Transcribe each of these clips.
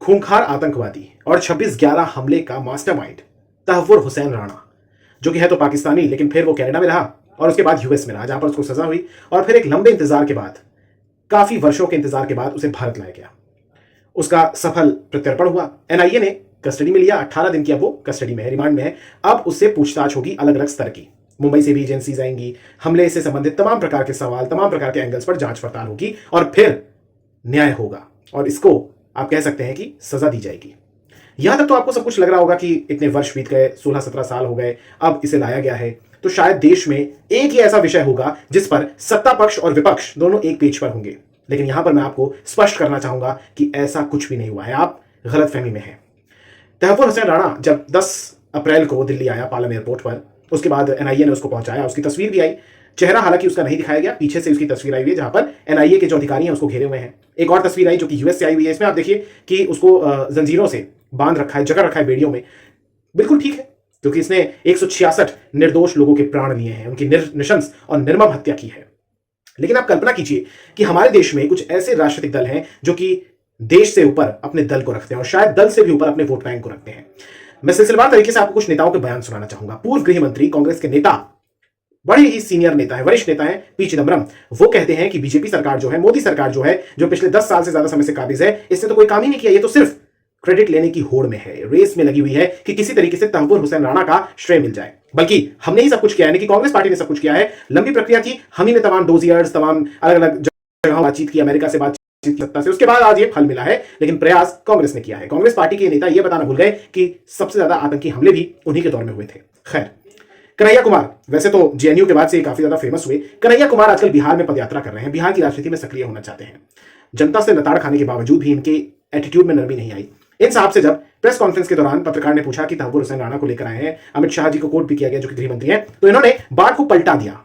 खूंखार आतंकवादी और 26/11 हमले का मास्टरमाइंड तहव्वुर हुसैन राणा, जो कि है तो पाकिस्तानी, लेकिन फिर वो कनाडा में रहा और उसके बाद यूएस में रहा, जहां पर उसको सजा हुई और फिर एक लंबे इंतजार के बाद, काफी वर्षों के इंतजार के बाद उसे भारत लाया गया। उसका सफल प्रत्यर्पण हुआ। एनआईए ने कस्टडी में लिया। 18 दिन की अब वो कस्टडी में है, रिमांड में है। अब उससे पूछताछ होगी अलग अलग स्तर की। मुंबई से भी एजेंसीज आएंगी, हमले से संबंधित तमाम प्रकार के सवाल, तमाम प्रकार के एंगल्स पर जांच पड़ताल होगी और फिर न्याय होगा और इसको आप कह सकते हैं कि सजा दी जाएगी। यहां तक तो आपको सब कुछ लग रहा होगा कि इतने वर्ष बीत गए, 16-17 साल हो गए, अब इसे लाया गया है, तो शायद देश में एक ही ऐसा विषय होगा जिस पर सत्ता पक्ष और विपक्ष दोनों एक पेज पर होंगे। लेकिन यहां पर मैं आपको स्पष्ट करना चाहूंगा कि ऐसा कुछ भी नहीं हुआ है, आप गलतफहमी में हैं। तहव्वुर हुसैन राणा जब 10 अप्रैल को दिल्ली आया पालम एयरपोर्ट पर, उसके बाद एनआईए ने उसको पहुंचाया। उसकी तस्वीर भी आई, चेहरा हालांकि उसका नहीं दिखाया गया, पीछे से उसकी तस्वीर आई हुई है जहां पर एनआईए के जो अधिकारी हैं उसको घेरे हुए हैं। एक और तस्वीर आई जो कि यूएस से आई हुई है। इसमें आप देखिए कि उसको जंजीरों से बांध रखा है, जकड़ रखा है बेड़ियों में। बिल्कुल ठीक है, क्योंकि इसने 166 निर्दोष लोगों के प्राण लिए हैं, उनकी नृशंस और निर्मम हत्या की है। लेकिन आप कल्पना कीजिए कि हमारे देश में कुछ ऐसे राजनीतिक दल हैं जो कि देश से ऊपर अपने दल को रखते हैं और शायद दल से भी ऊपर अपने वोट बैंक को रखते हैं। मैं सिलसिलेवार तरीके से आपको कुछ नेताओं के बयान सुनाना चाहूंगा। पूर्व गृह मंत्री, कांग्रेस के नेता, बड़े ही सीनियर नेता है, वरिष्ठ नेता है, पी चिदम्बरम, वो कहते हैं कि बीजेपी सरकार जो है, मोदी सरकार जो है, जो पिछले 10 साल से ज्यादा समय से काबिज है, इसने तो कोई काम ही नहीं किया, ये तो सिर्फ क्रेडिट लेने की होड़ में है, रेस में लगी हुई है कि किसी तरीके से तहव्वुर हुसैन राणा का श्रेय मिल जाए। बल्कि हमने ही सब कुछ किया है, कि कांग्रेस पार्टी ने सब कुछ किया है, लंबी प्रक्रिया की, हम ही ने तमाम डोजियर्स, तमाम अलग अलग जगहों बातचीत की, अमेरिका से बातचीत, सत्ता से, उसके बाद आज ये फल मिला है। लेकिन प्रयास कांग्रेस ने किया है। कांग्रेस पार्टी के नेता ये बताना भूल गए कि सबसे ज्यादा आतंकी हमले भी उन्हीं के दौर में हुए थे। खैर, कन्हैया कुमार, वैसे तो जेएनयू के बाद से काफी ज्यादा फेमस हुए, कन्हैया कुमार आजकल बिहार में पदयात्रा कर रहे हैं, बिहार की राजनीति में सक्रिय होना चाहते हैं। जनता से लताड़ खाने के बावजूद भी इनके एटीट्यूड में नरमी नहीं आई। इन साहब से जब प्रेस कॉन्फ्रेंस के दौरान पत्रकार ने पूछा कि तहव्वुर हुसैन राणा को लेकर आए हैं, अमित शाह जी को कोट भी किया गया जो कि गृह मंत्री हैं, तो इन्होंने बात को पलटा दिया।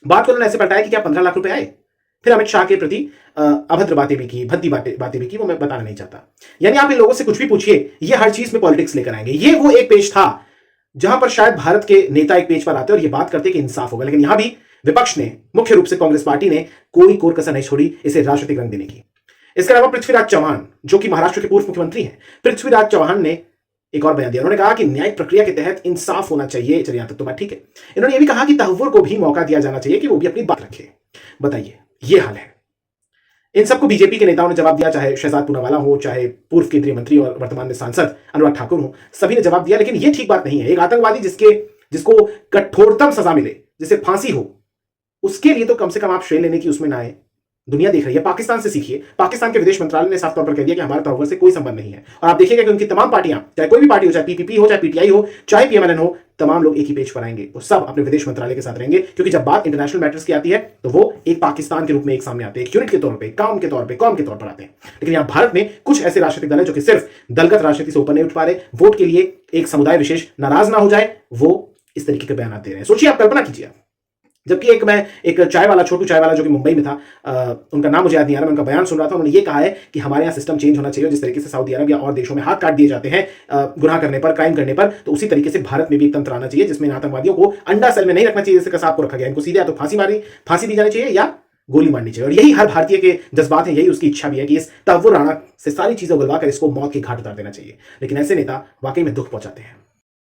बात को उन्होंने ऐसे पलटाया कि क्या 15 लाख रुपए आए। फिर अमित शाह के प्रति अभद्र बातें भी की, भद्दी बातें भी की, वो मैं बताना नहीं चाहता। यानी आप इन लोगों से कुछ भी पूछिए, ये हर चीज में पॉलिटिक्स लेकर आएंगे। ये वो एक पेज था जहां पर शायद भारत के नेता एक पेज पर आते और ये बात करते कि इंसाफ होगा, लेकिन यहां भी विपक्ष ने, मुख्य रूप से कांग्रेस पार्टी ने, कोई कोर कसर नहीं छोड़ी इसे राजनीतिक रंग देने की। इसके अलावा पृथ्वीराज चौहान, जो कि महाराष्ट्र के पूर्व मुख्यमंत्री हैं, पृथ्वीराज चौहान ने एक और बयान दिया। उन्होंने कहा कि न्यायिक प्रक्रिया के तहत इंसाफ होना चाहिए। चलिए यहां तक तो बात ठीक है। इन्होंने यह भी कहा कि तहव्वुर को भी मौका दिया जाना चाहिए कि वो भी अपनी बात रखे। बताइए, ये हाल है। इन सबको बीजेपी के नेताओं ने जवाब दिया, चाहे शहजाद पूनावाला हो, चाहे पूर्व केंद्रीय मंत्री और वर्तमान में सांसद अनुराग ठाकुर हो, सभी ने जवाब दिया। लेकिन यह ठीक बात नहीं है। एक आतंकवादी जिसको कठोरतम सजा मिले, जिसे फांसी हो, उसके लिए तो कम से कम आप श्रेय लेने की उसमें ना आए। दुनिया देख रही है, पाकिस्तान से सीखिए। पाकिस्तान के विदेश मंत्रालय ने साफ तौर पर कह दिया कि हमारे तहव्वुर से कोई संबंध नहीं है। और आप देखिएगा कि उनकी तमाम पार्टियां, चाहे कोई भी पार्टी हो, चाहे पीपीपी हो, चाहे पीटीआई हो, चाहे पीएमएलएन हो, तमाम लोग एक ही पेज पर आएंगे। वो सब अपने विदेश मंत्रालय के साथ रहेंगे, क्योंकि जब बात इंटरनेशनल मैटर्स की आती है तो वो एक पाकिस्तान के रूप में एक सामने आते हैं, एक यूनिट के तौर पर, काम के तौर पर, कौम के तौर पर आते हैं। लेकिन यहां भारत में कुछ ऐसे राजनीतिक दल है जो कि सिर्फ दलगत राजनीति से ऊपर नहीं उठ पा रहे, वोट के लिए एक समुदाय विशेष नाराज ना हो जाए, वो इस तरीके के बयान दे रहे हैं। सोचिए, आप कल्पना कीजिए। जबकि एक चाय वाला, छोटू चाय वाला, जो कि मुंबई में था, उनका नाम मुझे याद नहीं आ रहा, मैं उनका बयान सुन रहा था। उन्होंने ये कहा है कि हमारे यहाँ सिस्टम चेंज होना चाहिए। जिस तरीके से सऊदी अरब या और देशों में हाथ काट दिए जाते हैं गुनाह करने पर, क्राइम करने पर, तो उसी तरीके से भारत में भी एक तंत्र आना चाहिए जिसमें आतंकवादियों को अंडा सेल में नहीं रखना चाहिए, जैसे कसाब को रखा गया। इनको सीधे या तो फांसी दी जानी चाहिए या गोली मारनी चाहिए। और यही हर भारतीय के जज्बात हैं, यही उसकी इच्छा भी है कि इस तहव्वुर राणा से सारी चीजें उगलवा कर इसको मौत के घाट उतार देना चाहिए। लेकिन ऐसे नेता वाकई में दुख पहुंचाते हैं।